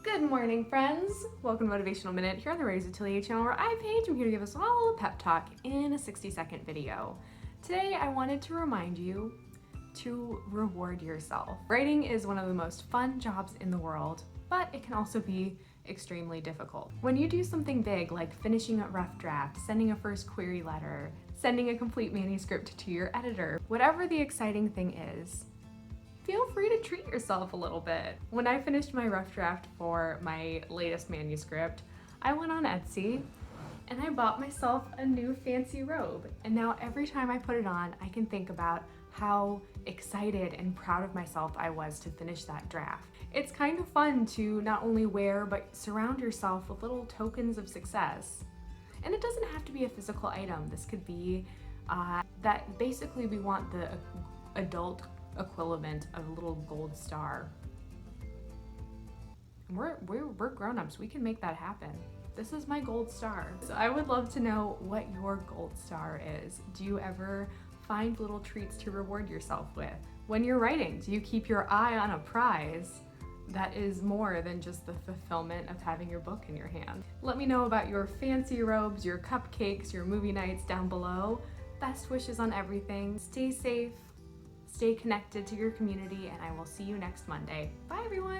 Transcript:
Good morning, friends. Welcome to Motivational Minute here on the Atelier channel, where I, Paige, am here to give us all a pep talk in a 60-second video. Today, I wanted to remind you to reward yourself. Writing is one of the most fun jobs in the world, but it can also be extremely difficult. When you do something big like finishing a rough draft, sending a first query letter, sending a complete manuscript to your editor, whatever the exciting thing is, feel free to treat yourself a little bit. When I finished my rough draft for my latest manuscript, I went on Etsy and I bought myself a new fancy robe. And now every time I put it on, I can think about how excited and proud of myself I was to finish that draft. It's kind of fun to not only wear, but surround yourself with little tokens of success. And it doesn't have to be a physical item. This could be that basically we want the adult equivalent of a little gold star. We're grown-ups, we can make that happen. This is my gold star. So I would love to know what your gold star is. Do you ever find little treats to reward yourself with? When you're writing, do you keep your eye on a prize that is more than just the fulfillment of having your book in your hand? Let me know about your fancy robes, your cupcakes, your movie nights down below. Best wishes on everything. Stay safe. Stay connected to your community, and I will see you next Monday. Bye, everyone.